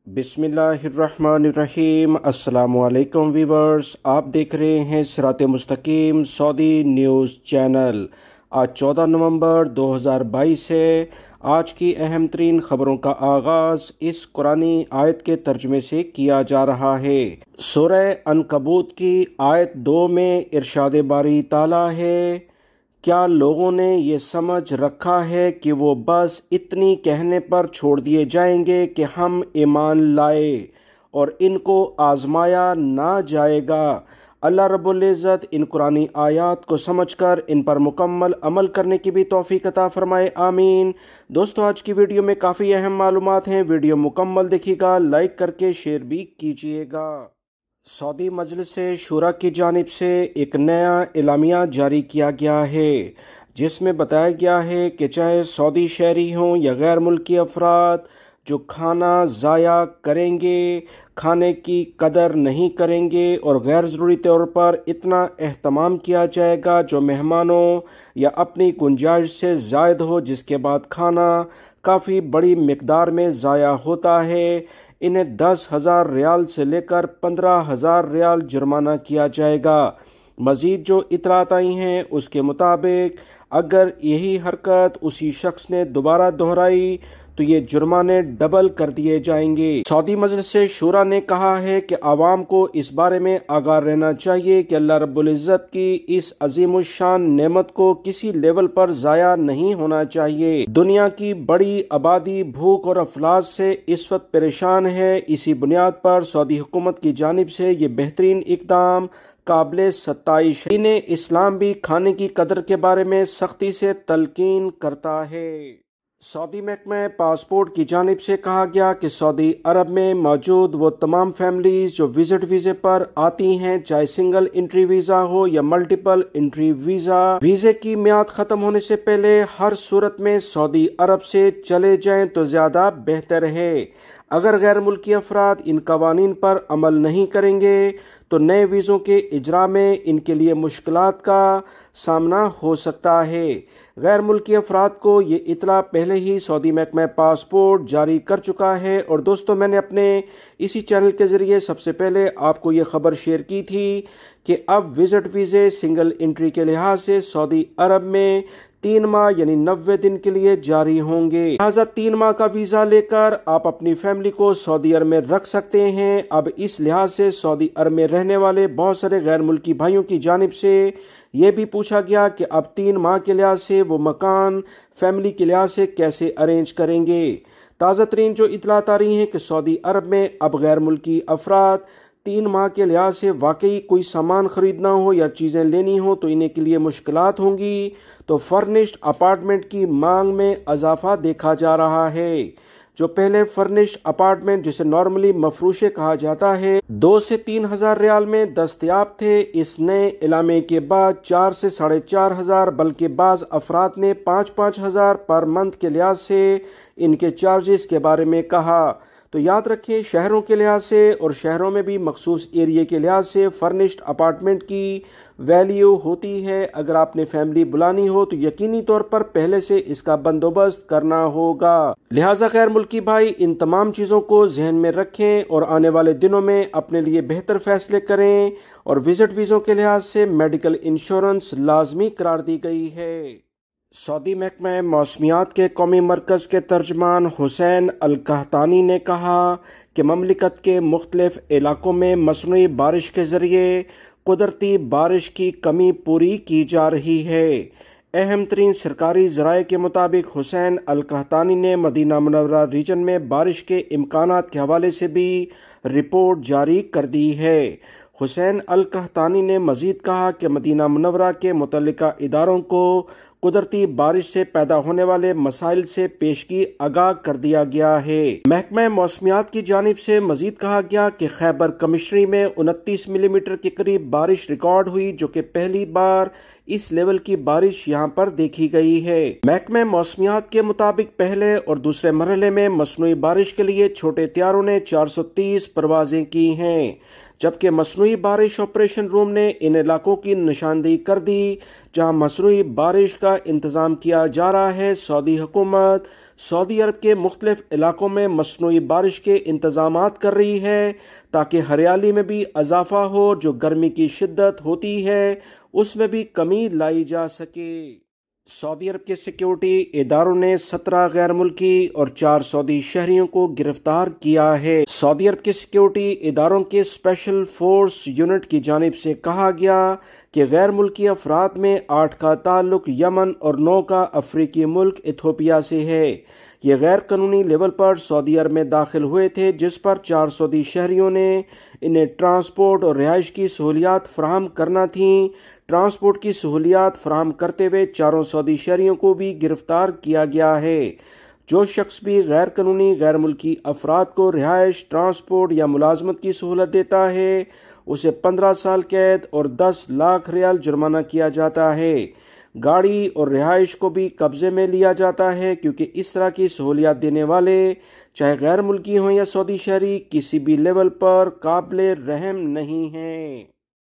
बिस्मिल्लाहिर्रहमानिर्रहीम। अस्सलामुअलैकुम वीवर्स, आप देख रहे हैं सिरात मुस्तकीम सऊदी न्यूज़ चैनल। आज 14 नवंबर 2022 है। आज की अहम तरीन खबरों का आगाज़ इस कुरानी आयत के तर्जमे से किया जा रहा है। सूरह अनकबूत की आयत 2 में इरशाद बारी ताला है, क्या लोगों ने ये समझ रखा है कि वो बस इतनी कहने पर छोड़ दिए जाएंगे कि हम ईमान लाए और इनको आजमाया ना जाएगा। अल्लाह रब्बुल इज़्ज़त इन कुरानी आयात को समझकर इन पर मुकम्मल अमल करने की भी तौफीक अता फरमाए, आमीन। दोस्तों, आज की वीडियो में काफ़ी अहम मालूमात हैं। वीडियो मुकम्मल देखिएगा, लाइक करके शेयर भी कीजिएगा। सऊदी मजलिस शुरा की जानिब से एक नया एलामिया जारी किया गया है, जिसमें बताया गया है कि चाहे सऊदी शहरी हों या गैर मुल्की अफराद जो खाना ज़ाया करेंगे, खाने की कदर नहीं करेंगे और गैर ज़रूरी तौर पर इतना एहतमाम किया जाएगा जो मेहमानों या अपनी गुंजाइश से ज़ायद हो, जिसके बाद खाना काफ़ी बड़ी मिकदार में ज़ाया होता है, इन्हें 10,000 रियाल से लेकर 15,000 रियाल जुर्माना किया जाएगा। मज़ीद जो इतलात आई हैं उसके मुताबिक अगर यही हरकत उसी शख्स ने दोबारा दोहराई तो ये जुर्माने डबल कर दिए जाएंगे। सऊदी मजलिस शूरा ने कहा है कि आवाम को इस बारे में आगाह रहना चाहिए कि अल्लाह रब्बुल इज़्ज़त की इस अजीमुशान नेमत को किसी लेवल पर ज़ाया नहीं होना चाहिए। दुनिया की बड़ी आबादी भूख और अफलास से इस वक्त परेशान है। इसी बुनियाद पर सऊदी हुकूमत की जानिब से ये बेहतरीन इक़दाम काबिल सत्ताइश है। दीन इस्लाम भी खाने की कदर के बारे में सख्ती से तलकीन करता है। सऊदी महकमा पासपोर्ट की जानिब से कहा गया कि सऊदी अरब में मौजूद वो तमाम फैमिलीज जो विजिट वीज़े पर आती हैं, चाहे सिंगल एंट्री वीज़ा हो या मल्टीपल एंट्री वीज़ा, वीज़े की मियाद ख़त्म होने से पहले हर सूरत में सऊदी अरब से चले जाएं तो ज़्यादा बेहतर है। अगर गैर मुल्की अफराद इन कवानीन पर अमल नहीं करेंगे तो नए वीज़ों के इजरा में इनके लिए मुश्किलात का सामना हो सकता है। गैर मुल्की अफराद को ये इतला पहले ही सऊदी महकमा पासपोर्ट जारी कर चुका है। और दोस्तों, मैंने अपने इसी चैनल के ज़रिए सबसे पहले आपको ये खबर शेयर की थी कि अब विजिट वीज़े सिंगल एंट्री के लिहाज से सऊदी अरब में 3 माह यानी 90 दिन के लिए जारी होंगे। लिहाजा 3 माह का वीज़ा लेकर आप अपनी फैमिली को सऊदी अरब में रख सकते हैं। अब इस लिहाज से सऊदी अरब में रहने वाले बहुत सारे गैर मुल्की भाइयों की जानिब से ये भी पूछा गया कि अब 3 माह के लिहाज से वो मकान फैमिली के लिहाज से कैसे अरेंज करेंगे। ताज़ा तरीन जो इतलात आ रही हैं कि सऊदी अरब में अब गैर मुल्की अफराद 3 माह के लिहाज से वाकई कोई सामान खरीदना हो या चीज़ें लेनी हो तो इन्हें के लिए मुश्किलात होंगी। तो फर्निश्ड अपार्टमेंट की मांग में इजाफा देखा जा रहा है। जो पहले फर्निश्ड अपार्टमेंट जिसे नॉर्मली मफरूशे कहा जाता है 2 से 3,000 रियाल में दस्तयाब थे, इस नए इलामे के बाद 4 से 4,500 बल्कि बाज़ अफराद ने 5,000 पर मंथ के लिहाज से इनके चार्जेस के बारे में कहा। तो याद रखें, शहरों के लिहाज से और शहरों में भी मखसूस एरिया के लिहाज से फर्निश्ड अपार्टमेंट की वैल्यू होती है। अगर आपने फैमिली बुलानी हो तो यकीनी तौर पर पहले से इसका बंदोबस्त करना होगा। लिहाजा गैर मुल्की भाई इन तमाम चीज़ों को जहन में रखें और आने वाले दिनों में अपने लिए बेहतर फैसले करें। और विजिट वीज़ों के लिहाज से मेडिकल इंश्योरेंस लाजमी करार दी गई है। सऊदी महकमा मौसमियात के कौमी मरकज़ के तर्जमान हुसैन अल कहतानी ने कहा कि ममलिकत के मुख्तलिफ इलाकों में मसनूई बारिश के ज़रिए कुदरती बारिश की कमी पूरी की जा रही है। अहम तरीन सरकारी ज़राए के मुताबिक हुसैन अल कहतानी ने मदीना मुनव्वरा रीजन में बारिश के इम्कानात के हवाले से भी रिपोर्ट जारी कर दी है। हुसैन अल कहतानी ने मजीद कहा कि मदीना मुनव्वरा के मुतल्लिका इदारों को कुदरती बारिश से पैदा होने वाले मसाइल से पेशगी आगाह कर दिया गया है। महकमा मौसमियात की जानिब से मजीद कहा गया कि खैबर कमिश्नरी में 29 मिलीमीटर के करीब बारिश रिकॉर्ड हुई, जो कि पहली बार इस लेवल की बारिश यहाँ पर देखी गई है। महकमा मौसमियात के मुताबिक पहले और दूसरे मरहले में मसनूई बारिश के लिए छोटे तैयारों ने 430 परवाजें की हैं, जबकि मसनूई बारिश ऑपरेशन रूम ने इन इलाकों की निशानदेही कर दी जहां मसनूई बारिश का इंतजाम किया जा रहा है। सऊदी हुकूमत सऊदी अरब के मुख्तलिफ इलाकों में मसनूई बारिश के इंतजामात कर रही है ताकि हरियाली में भी इजाफा हो, जो गर्मी की शिद्दत होती है उसमें भी कमी लाई जा सके। सऊदी अरब के सिक्योरिटी इदारों ने 17 गैर मुल्की और 4 सऊदी शहरियों को गिरफ्तार किया है। सऊदी अरब के सिक्योरिटी इदारों के स्पेशल फोर्स यूनिट की जानिब से कहा गया कि गैर मुल्की अफराद में 8 का ताल्लुक यमन और 9 का अफ्रीकी मुल्क इथोपिया से है। ये गैर कानूनी लेवल पर सऊदी अरब में दाखिल हुए थे, जिस पर 4 सऊदी शहरियों ने इन्हें ट्रांसपोर्ट और रिहाइश की सहूलियात फराहम करना थी। ट्रांसपोर्ट की सहूलियात फराहम करते हुए 4 सऊदी शहरियों को भी गिरफ्तार किया गया है। जो शख्स भी गैर कानूनी गैर मुल्की अफराद को रिहाइश, ट्रांसपोर्ट या मुलाजमत की सहूलत देता है उसे 15 साल कैद और 10 लाख रियाल जुर्माना किया जाता है। गाड़ी और रिहाइश को भी कब्जे में लिया जाता है, क्योंकि इस तरह की सहूलियात देने वाले चाहे गैर मुल्की हों या सऊदी शहरी किसी भी लेवल पर काबिल रहम नहीं हैं।